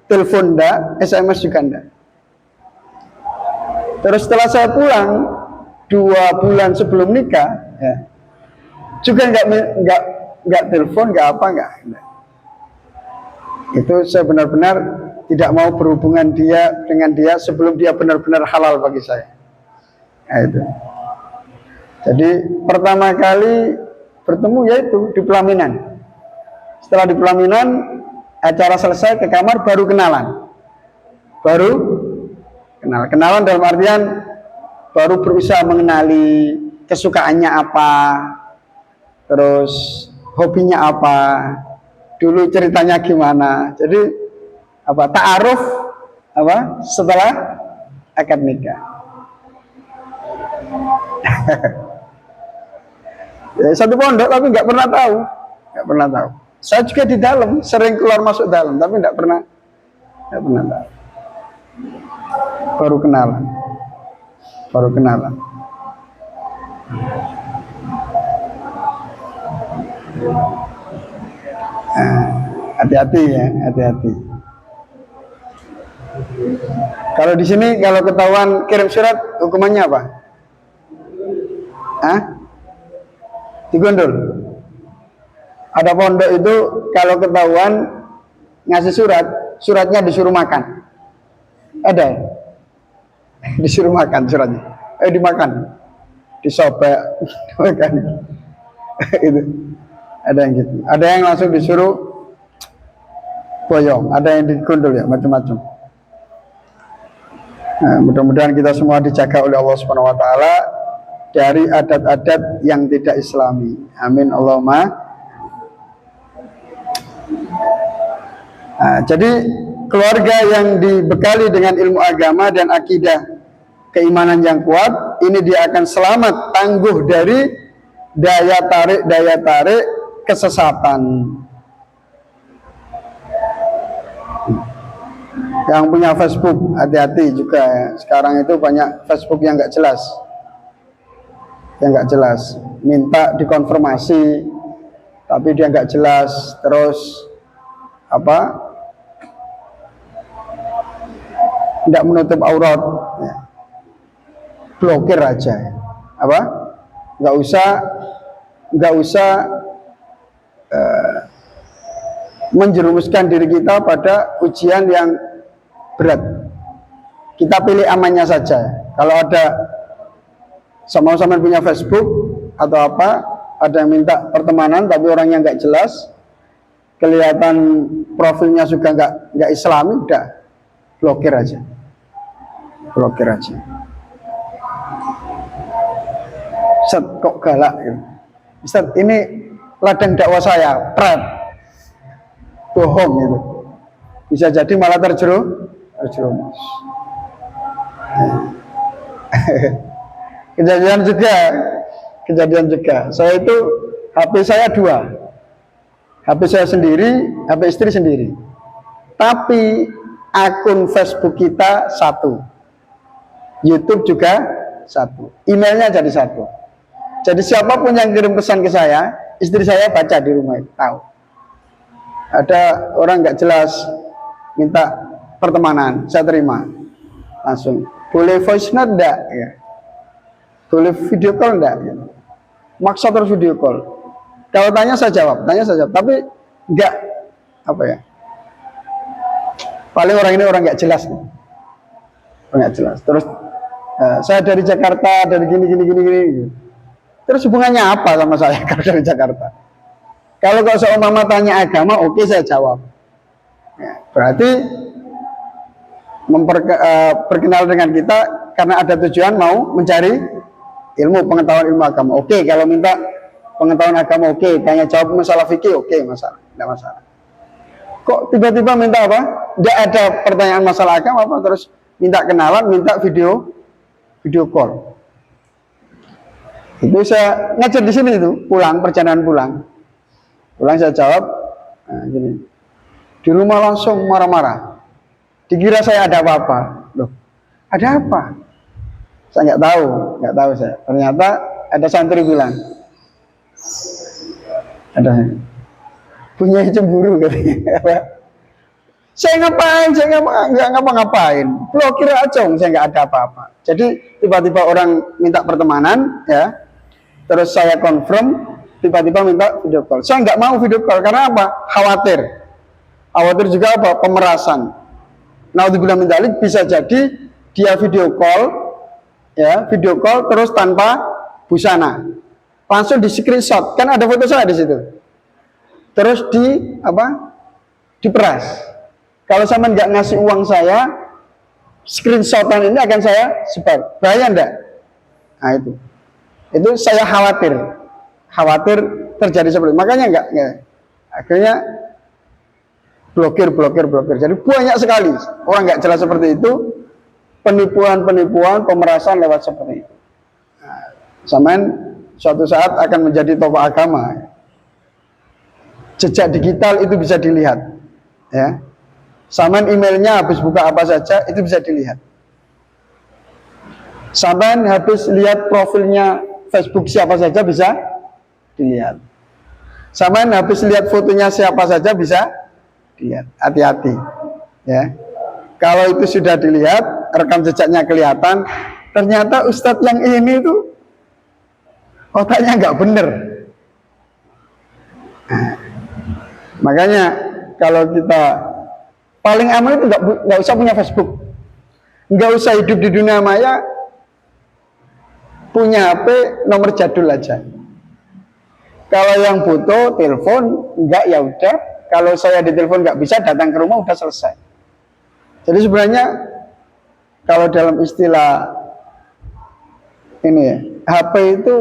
telepon enggak, SMS juga enggak. Terus setelah saya pulang 2 bulan sebelum nikah, ya, juga enggak telepon, enggak apa, enggak. Itu saya benar-benar tidak mau berhubungan dengan dia sebelum dia benar-benar halal bagi saya. Nah, itu. Jadi pertama kali bertemu yaitu di pelaminan. Setelah di pelaminan, acara selesai ke kamar baru kenalan. Kenalan dalam artian baru berusaha mengenali kesukaannya apa, terus hobinya apa, dulu ceritanya gimana. Jadi apa, ta'aruf apa setelah akad nikah. Ya, satu pondok tapi nggak pernah tahu. Saya juga di dalam sering keluar masuk dalam tapi nggak pernah tahu. Baru kenalan. Hati-hati ya, hati-hati. Kalau di sini kalau ketahuan kirim surat hukumannya apa? Hah? Digondol. Ada pondok itu kalau ketahuan ngasih surat, suratnya disuruh makan. Ada ya? Disuruh makan suratnya. Dimakan. Disobek, dimakan. Itu. Ada yang gitu. Ada yang langsung disuruh boyong, ada yang digondol ya, macam-macam. Nah, mudah-mudahan kita semua dijaga oleh Allah Subhanahu wa taala dari adat-adat yang tidak Islami. Amin Allahumma. Nah, jadi keluarga yang dibekali dengan ilmu agama dan akidah keimanan yang kuat, ini dia akan selamat, tangguh dari daya tarik kesesatan. Yang punya Facebook hati-hati juga ya. Sekarang itu banyak Facebook yang nggak jelas, minta dikonfirmasi tapi dia nggak jelas, terus apa, tidak menutup aurat ya. Blokir aja ya. Apa, nggak usah menjerumuskan diri kita pada ujian yang berat. Kita pilih amannya saja. Kalau ada sama-sama punya Facebook atau apa, ada yang minta pertemanan tapi orangnya nggak jelas, kelihatan profilnya juga nggak Islami, udah blokir aja. Ustaz kok galak ya? Ustaz ini ladang dakwah saya, pret, bohong gitu. Bisa jadi malah terjerumus. Kejadian juga. Saya itu HP saya 2. HP saya sendiri, HP istri sendiri. Tapi akun Facebook kita 1. YouTube juga 1. Emailnya jadi 1. Jadi siapapun yang kirim pesan ke saya, istri saya baca di rumah itu, tahu. Ada orang nggak jelas minta pertemanan, saya terima langsung. Boleh voice note enggak ya? Boleh video call enggak ya? Maksa terus video call. Kalau tanya saya jawab, tapi enggak apa ya? Paling orang ini orang nggak jelas. Terus saya dari Jakarta, dari gini. Terus hubungannya apa sama saya kalau dari Jakarta? Kalau seumpama tanya agama, oke, saya jawab. Ya, berarti berkenal dengan kita karena ada tujuan mau mencari pengetahuan ilmu agama. Oke, kalau minta pengetahuan agama, oke. Tanya jawab masalah fikih, oke, tidak masalah. Kok tiba-tiba minta apa? Tidak ada pertanyaan masalah agama apa, terus minta kenalan, minta video call. Itu saya ngajar di sini itu, perjalanan pulang saya jawab, nah, gini. Di rumah langsung marah-marah. Dikira saya ada apa-apa. Loh, ada apa? Saya nggak tahu saya. Ternyata ada santri bilang, ada punya cemburu katanya. Saya nggak ngapa-ngapain. Blokir aja, saya nggak ada apa-apa. Jadi tiba-tiba orang minta pertemanan, ya. Terus saya confirm, tiba-tiba minta video call. Saya nggak mau video call karena apa? Khawatir juga apa? Pemerasan. Naudzubillah min dzalik, bisa jadi dia video call terus tanpa busana, langsung di screenshot, kan ada foto saya di situ, terus diperas. Kalau sama nggak ngasih uang saya, screenshotan ini akan saya sebar, bahaya enggak? Nah itu saya khawatir terjadi seperti itu. Makanya enggak. Akhirnya blokir. Jadi banyak sekali orang nggak jelas seperti itu, penipuan, pemerasan lewat seperti itu. Nah, sampean suatu saat akan menjadi tokoh agama. Jejak digital itu bisa dilihat, ya. Sampean emailnya habis buka apa saja itu bisa dilihat. Sampean habis lihat profilnya Facebook siapa saja bisa dilihat. Sampean habis lihat fotonya siapa saja bisa dilihat. Hati-hati, ya. Kalau itu sudah dilihat, rekam jejaknya kelihatan, ternyata ustadz yang ini tuh otaknya nggak bener. Nah, makanya kalau kita paling aman itu nggak usah punya Facebook, nggak usah hidup di dunia maya, punya HP nomor jadul aja. Kalau yang butuh telepon, enggak ya udah. Kalau saya ditelepon nggak bisa, datang ke rumah udah selesai. Jadi sebenarnya kalau dalam istilah ini ya, HP itu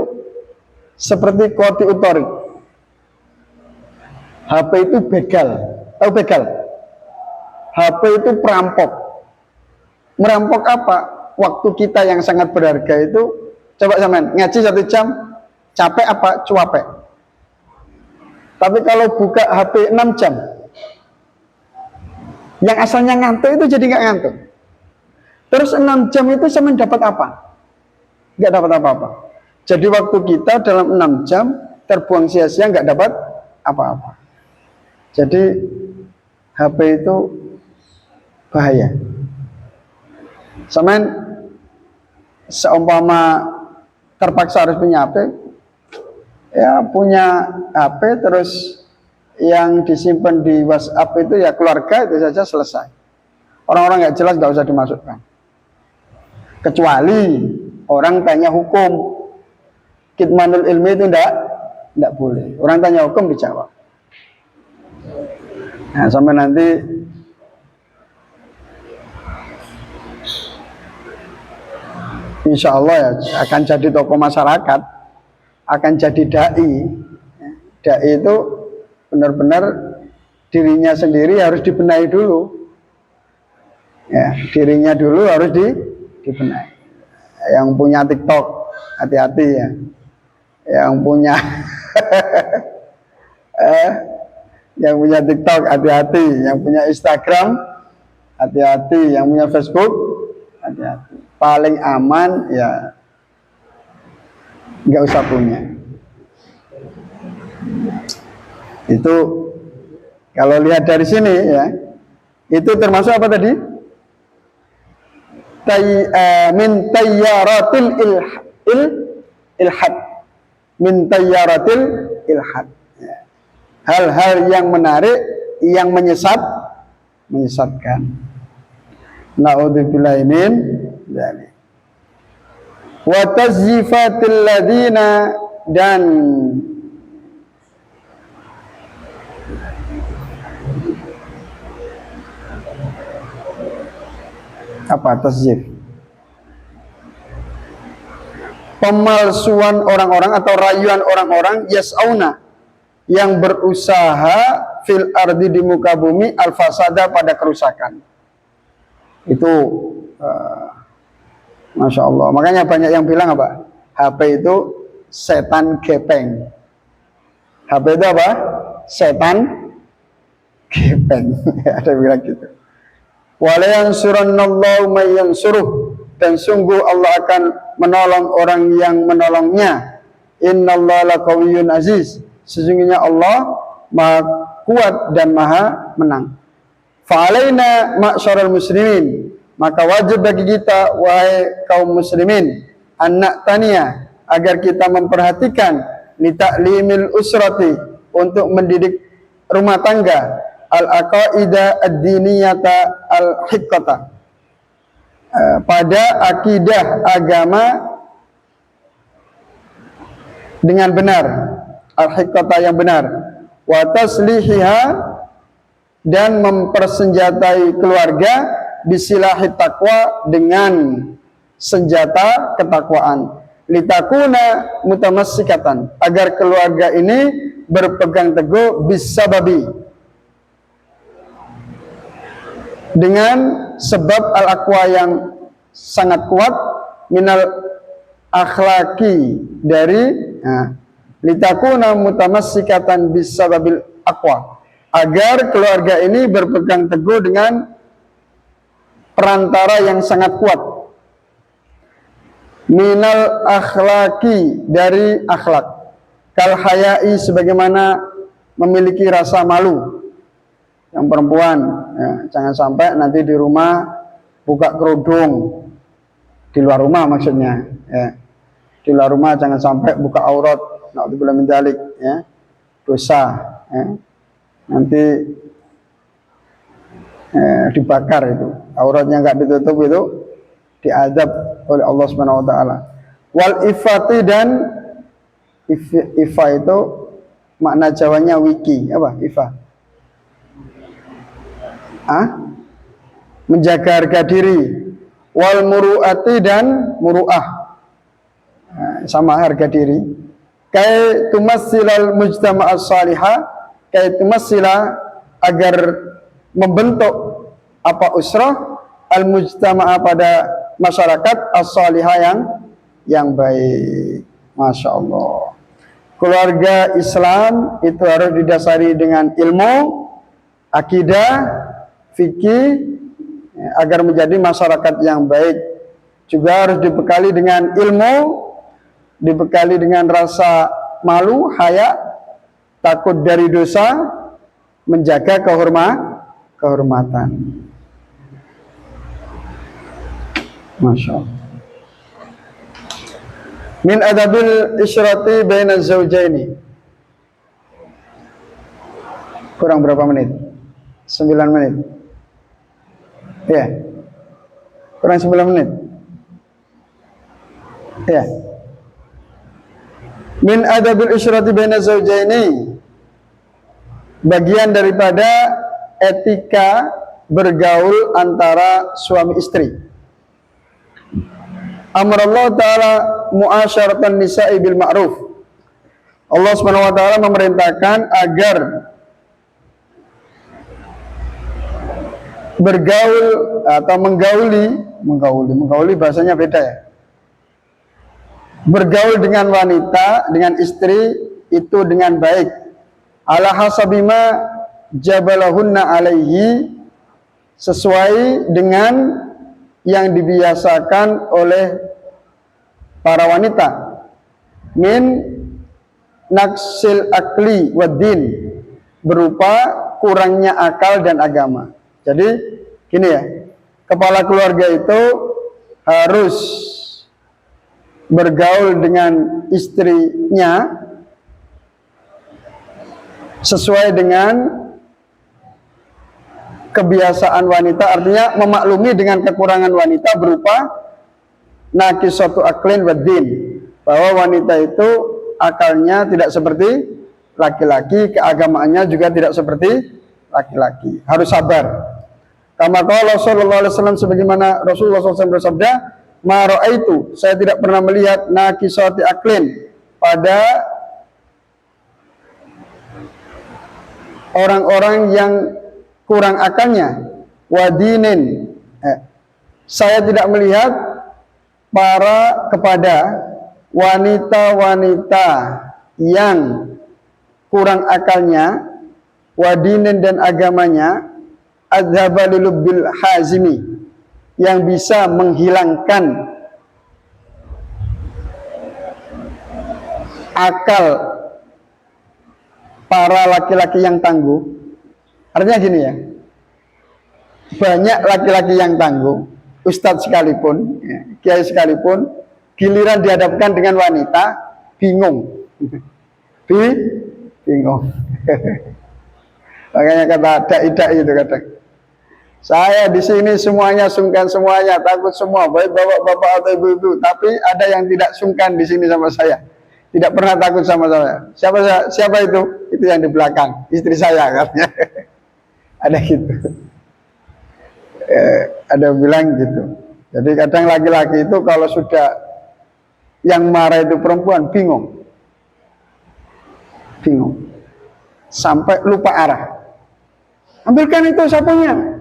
seperti koti utorik. HP itu begal, tahu begal? HP itu perampok. Merampok apa? Waktu kita yang sangat berharga itu, coba sampean ngaji 1 jam, capek apa cuapek? Tapi kalau buka HP 6 jam, yang asalnya ngantuk itu jadi nggak ngantuk. Terus 6 jam itu sampean dapat apa? Nggak dapat apa-apa. Jadi waktu kita dalam 6 jam terbuang sia-sia, nggak dapat apa-apa. Jadi HP itu bahaya. Sampean seumpama terpaksa harus punya HP, ya punya HP terus yang disimpan di WhatsApp itu ya keluarga itu saja selesai. Orang-orang nggak jelas nggak usah dimasukkan. Kecuali orang tanya hukum, kitmanul ilmi itu enggak boleh. Orang tanya hukum dijawab. Nah, sampai nanti insya Allah ya akan jadi tokoh masyarakat, akan jadi dai. Dai itu benar-benar dirinya sendiri harus dibenahi dulu. Ya, dirinya dulu harus dibenahi. Yang punya TikTok, hati-hati ya. Yang punya yang punya TikTok, hati-hati. Yang punya Instagram, hati-hati. Yang punya Facebook, hati-hati. Paling aman ya nggak usah punya. Itu kalau lihat dari sini ya, itu termasuk apa tadi? Min tayyaratil ilhad. Min tayyaratil ilhad. Hal-hal yang menarik, yang menyesatkan. Na'udzubillahi min dzalik. Wa tazyifatil ladzina, dan apa tazyif? Pemalsuan orang-orang atau rayuan orang-orang, yas'auna, yang berusaha fil ardi, di muka bumi, al-fasada, pada kerusakan. Itu Masya Allah. Makanya banyak yang bilang apa? HP itu setan gepeng. HP itu apa? Setan gepeng. Ada yang bilang gitu. Wala yansurannallahu may yansuruh, dan sungguh Allah akan menolong orang yang menolongnya. Innallaha laqawiyyun aziz, sesungguhnya Allah Maha kuat dan Maha menang. Fa'alaina ma'syaral muslimin, maka wajib bagi kita wahai kaum muslimin, anak tania, agar kita memperhatikan lita'limil usrati, untuk mendidik rumah tangga, al-aqaida ad-diniyata al-hiqqata, pada akidah agama dengan benar, al-hiqqata yang benar, wa taslihiha, dan mempersenjatai keluarga, bisilahi taqwa, dengan senjata ketakwaan, litakuna mutamassikatan, agar keluarga ini berpegang teguh, bisababi, dengan sebab al-aqwa yang sangat kuat, minal akhlaki, dari litakuna mutamassikatan bisababil aqwa, agar keluarga ini berpegang teguh dengan perantara yang sangat kuat, minal akhlaki, dari akhlak, kal hayai, sebagaimana memiliki rasa malu. Yang perempuan ya, jangan sampai nanti di rumah buka kerudung, di luar rumah maksudnya ya. di luar rumah jangan sampai buka aurat, naudzubillah min dzalik, ya, dosa, ya. Nanti dibakar itu, auratnya nggak ditutup itu diazab oleh Allah Subhanahu Wa Taala. Wal ifati, dan ifa itu makna Jawanya wiki, apa ifa? Menjaga harga diri. Wal muru'ati, dan muru'ah, sama harga diri. Kai tumassilal mujtama'as salihah, kai tumassila, agar membentuk apa usrah al mujtama'a, pada masyarakat as-salihah yang baik. Masya Allah. Keluarga Islam itu harus didasari dengan ilmu, akidah, fikih, agar menjadi masyarakat yang baik. Juga harus dibekali dengan ilmu, dibekali dengan rasa malu, haya, takut dari dosa, menjaga kehormatan. Masya Allah. Min adabil isyrati baina zawjaini. Kurang berapa menit? 9 menit. Ya. Kurang 9 menit. Ya. Min adabil isyrati baina zawjaini. Bagian daripada etika bergaul antara suami istri. Amrullah ta'ala mu'asyaratan nisa'i bil ma'ruf. Allah Subhanahu wa ta'ala memerintahkan agar bergaul atau menggauli bahasanya beda, ya. Bergaul dengan wanita, dengan istri itu dengan baik. Ala hasabima jabalahunna alaihi, sesuai dengan yang dibiasakan oleh para wanita, min naksil akli waddin, berupa kurangnya akal dan agama. Jadi gini ya, kepala keluarga itu harus bergaul dengan istrinya sesuai dengan kebiasaan wanita, artinya memaklumi dengan kekurangan wanita berupa nakisatu aklin waddin, bahwa wanita itu akalnya tidak seperti laki-laki, keagamaannya juga tidak seperti laki-laki. Harus sabar. Kama qala sallallahu alaihi wasallam, sebagaimana Rasulullah SAW bersabda, ma ra'aitu, saya tidak pernah melihat nakisati aklin, pada orang-orang yang kurang akalnya, wadinin, saya tidak melihat kepada wanita-wanita yang kurang akalnya, wadinin, dan agamanya, adzhaba lilubbil hazimi, yang bisa menghilangkan akal para laki-laki yang tangguh. Artinya gini ya, banyak laki-laki yang tangguh, ustadz sekalipun, ya, kiai sekalipun, giliran dihadapkan dengan wanita, bingung. Bingung. Makanya kata dai-dai itu kadang, saya di sini semuanya sungkan semuanya, takut semua, baik bapak-bapak atau ibu-ibu, tapi ada yang tidak sungkan di sini sama saya, tidak pernah takut sama saya. Siapa itu? Itu yang di belakang, istri saya, katanya. Ada gitu. Ada bilang gitu. Jadi kadang laki-laki itu kalau sudah yang marah itu perempuan, bingung, sampai lupa arah. Ambilkan itu sapunya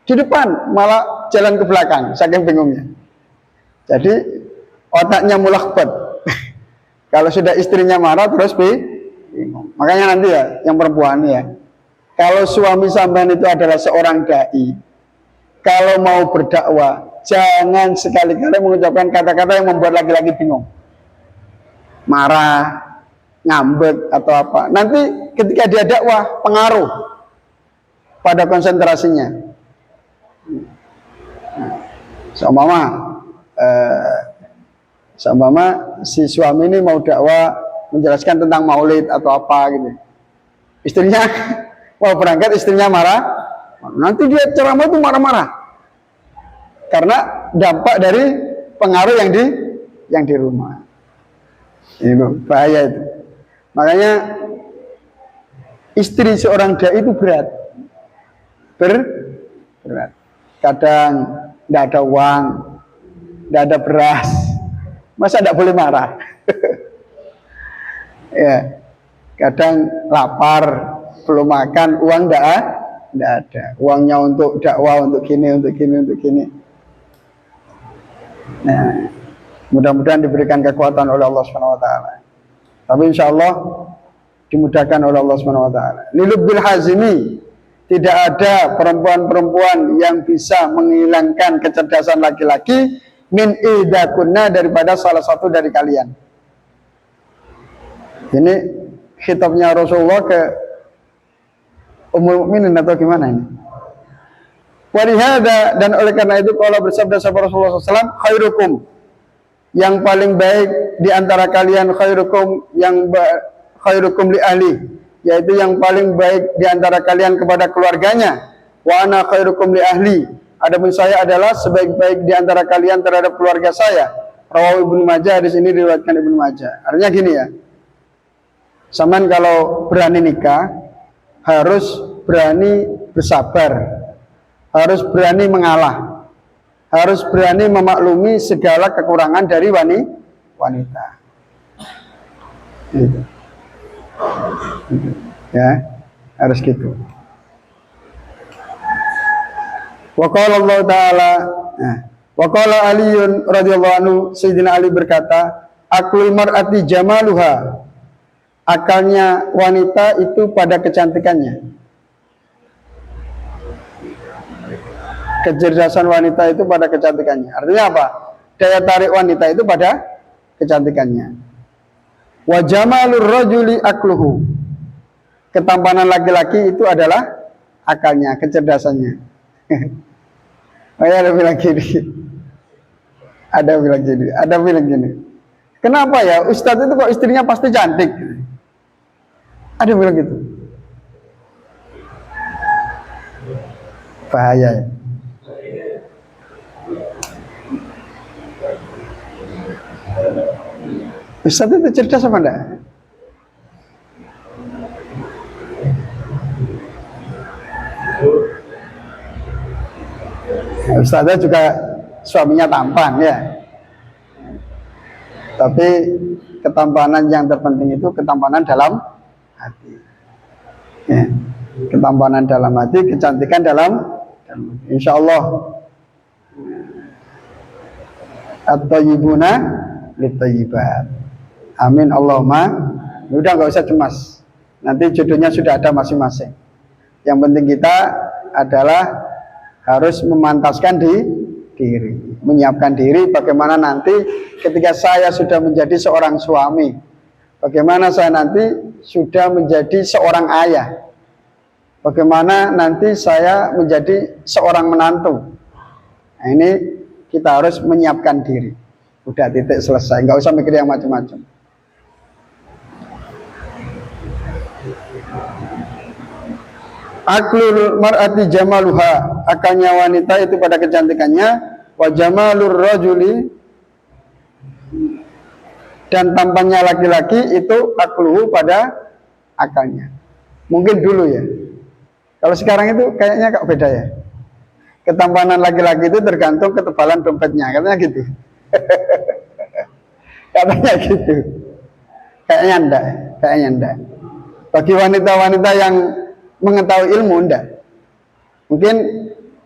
di depan, malah jalan ke belakang, saking bingungnya. Jadi otaknya mulakbat. Kalau sudah istrinya marah terus bingung. Makanya nanti ya, yang perempuan ya, kalau suami sampean itu adalah seorang dai, kalau mau berdakwah, jangan sekali-kali mengucapkan kata-kata yang membuat laki-laki bingung, marah, ngambek atau apa. Nanti ketika dia dakwah, pengaruh pada konsentrasinya. Seumpama Seumpama si suami ini mau dakwah menjelaskan tentang maulid atau apa gitu. Istrinya mau berangkat, istrinya marah. Nanti dia ceramah itu marah-marah. Karena dampak dari pengaruh yang di rumah. Ini bahaya itu. Makanya istri seorang dai itu berat. Berat. Kadang tidak ada uang, tidak ada beras. Masa tidak boleh marah? Ya, kadang lapar, belum makan, uang tidak ada. Uangnya untuk dakwah, untuk gini. Nah, mudah-mudahan diberikan kekuatan oleh Allah Subhanahu Wa Taala. Tapi insya Allah dimudahkan oleh Allah Subhanahu Wa Taala. Lilubbil hazimi, tidak ada perempuan-perempuan yang bisa menghilangkan kecerdasan laki-laki min idakunna, daripada salah satu dari kalian. Ini khitabnya Rasulullah ke Ummul Mukminin atau gimana ini? Walihada, dan oleh karena itu kalau bersabda sahabat Rasulullah SAW, khairukum, yang paling baik di antara kalian, khairukum li ahli, yaitu yang paling baik di antara kalian kepada keluarganya. Wa ana khairukum li ahli, adapun saya adalah sebaik-baik di antara kalian terhadap keluarga saya. Rawahu Ibnu Majah, di sini diriwayatkan Ibnu Majah. Artinya gini ya, saman kalau berani nikah harus berani bersabar, harus berani mengalah, harus berani memaklumi segala kekurangan dari wanita. Gitu. Ya, harus gitu. Wa qala Allah Ta'ala, wa qala Aliun radhiyallahu anhu, Sayyidina Ali berkata, aklul mar'ati jamaluha, akalnya wanita itu pada kecantikannya. Kecerdasan wanita itu pada kecantikannya. Artinya apa? Daya tarik wanita itu pada kecantikannya. Wa jamalur rajuli akluhu, ketampanan laki-laki itu adalah akalnya, kecerdasannya. Ada bilang gini. Kenapa ya Ustadz itu kok istrinya pasti cantik? Ada bilang gitu. Bahaya ya. Ustadz itu cerdas apa enggak? Ustadznya juga suaminya tampan ya. Tapi ketampanan yang terpenting itu ketampanan dalam hati. Ya. Ketampanan dalam hati, kecantikan dalam insya Allah. At-thayyibuna lit-thayyibat. Amin Allahumma. Udah nggak usah cemas. Nanti jodohnya sudah ada masing-masing. Yang penting kita adalah harus memantaskan diri, menyiapkan diri bagaimana nanti ketika saya sudah menjadi seorang suami, bagaimana saya nanti sudah menjadi seorang ayah, bagaimana nanti saya menjadi seorang menantu. Nah, ini kita harus menyiapkan diri. Udah, titik, selesai, nggak usah mikir yang macam-macam. Aklul mar'ati jamaluha, akalnya wanita itu pada kecantikannya. Wa jamalur rajuli, dan tampannya laki-laki itu akluhu, pada akalnya. Mungkin dulu ya. Kalau sekarang itu kayaknya kok beda ya. Ketampanan laki-laki itu tergantung ketebalan dompetnya, katanya gitu. Katanya gitu. Kayaknya enggak. Bagi wanita-wanita yang mengetahui ilmu, enggak. Mungkin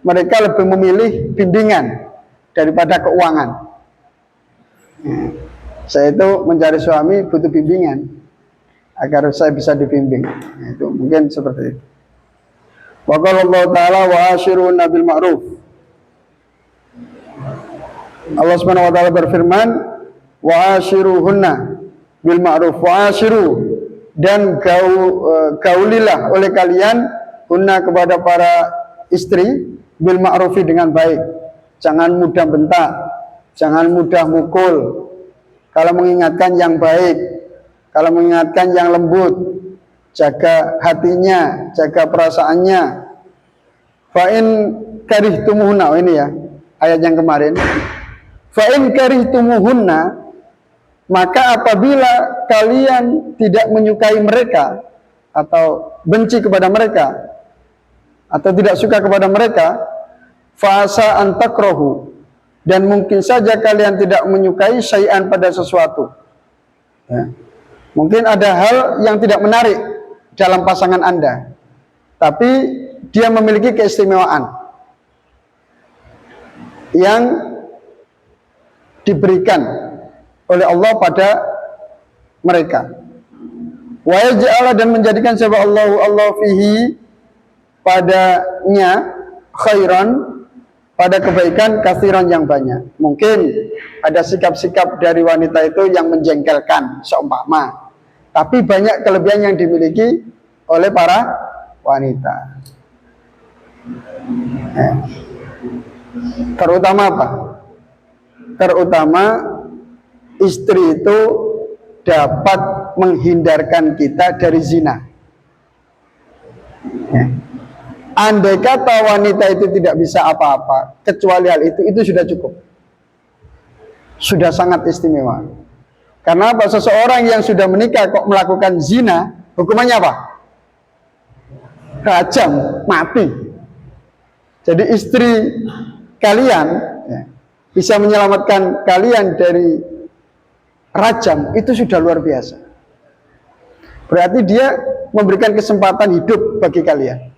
mereka lebih memilih bimbingan daripada keuangan. Saya itu mencari suami butuh bimbingan agar saya bisa dibimbing. Itu mungkin seperti itu. Wa qala Allah Ta'ala wa ashiruna bil ma'ruf. Allah Subhanahu wa taala berfirman, wa ashiruhunna bil ma'ruf, wa ashiru, dan gaulilah oleh kalian hunna, kepada para istri, bil ma'rufi, dengan baik. Jangan mudah bentak, jangan mudah mukul, kalau mengingatkan yang baik, kalau mengingatkan yang lembut, jaga hatinya, jaga perasaannya. Fa in karihtumuhunna, ini ya ayat yang kemarin. Fa in karihtumuhunna, maka apabila kalian tidak menyukai mereka atau benci kepada mereka atau tidak suka kepada mereka, fa asa an takrahu, dan mungkin saja kalian tidak menyukai syai'an pada sesuatu. Ya. Mungkin ada hal yang tidak menarik dalam pasangan Anda, tapi dia memiliki keistimewaan yang diberikan oleh Allah pada mereka. Wa yaj'ala, dan menjadikan siapa Allah fihi, padanya, khairan, pada kebaikan, katsiran, yang banyak. Mungkin ada sikap-sikap dari wanita itu yang menjengkelkan seumpama, tapi banyak kelebihan yang dimiliki oleh para wanita. Terutama apa? Terutama istri itu dapat menghindarkan kita dari zina. Andai kata wanita itu tidak bisa apa-apa kecuali hal itu sudah cukup, sudah sangat istimewa. Karena apa? Seseorang yang sudah menikah kok melakukan zina, hukumannya apa? Rajam, mati. Jadi istri kalian bisa menyelamatkan kalian dari rajam, itu sudah luar biasa. Berarti dia memberikan kesempatan hidup bagi kalian.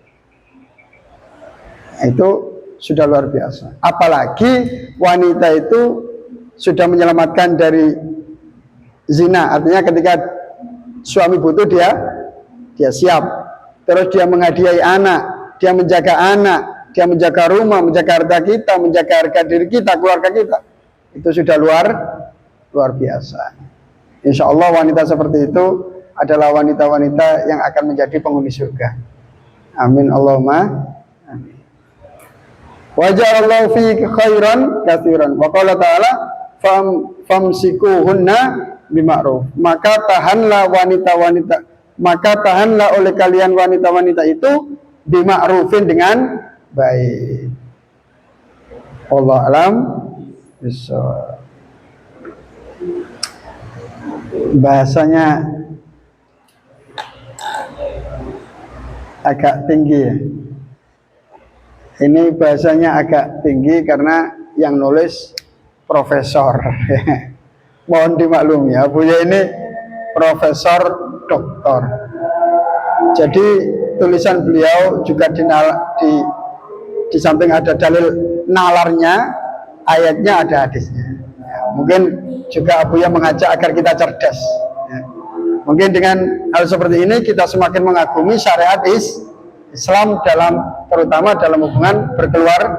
Itu sudah luar biasa. Apalagi wanita itu sudah menyelamatkan dari zina. Artinya ketika suami butuh, dia siap. Terus dia menghadiahi anak, dia menjaga anak, dia menjaga rumah, menjaga harta kita, menjaga harga diri kita, keluarga kita. Itu sudah luar biasa. Insya Allah wanita seperti itu adalah wanita-wanita yang akan menjadi penghuni surga. Amin Allahumma amin. Wa ja'alallahu fi khairan katsiran. Wa qala ta'ala famsikuhunna bima'ruf. Maka tahanlah oleh kalian wanita-wanita itu bima'rufin, dengan baik. Allah alam bisawab. Bahasanya agak tinggi ya. Ini bahasanya agak tinggi karena yang nulis profesor. Mohon dimaklumi ya, Buya ini profesor doktor. Jadi tulisan beliau juga di samping ada dalil nalarnya, ayatnya ada hadisnya. Ya, mungkin juga Buya mengajak agar kita cerdas. Ya. Mungkin dengan hal seperti ini kita semakin mengagumi syariat Islam terutama dalam hubungan berkeluarga.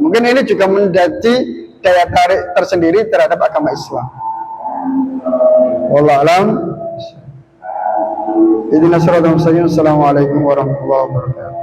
Mungkin ini juga menjadi daya tarik tersendiri terhadap agama Islam. Wallahu a'lam. Ihdinas siratal mustaqim. Assalamualaikum warahmatullahi wabarakatuh.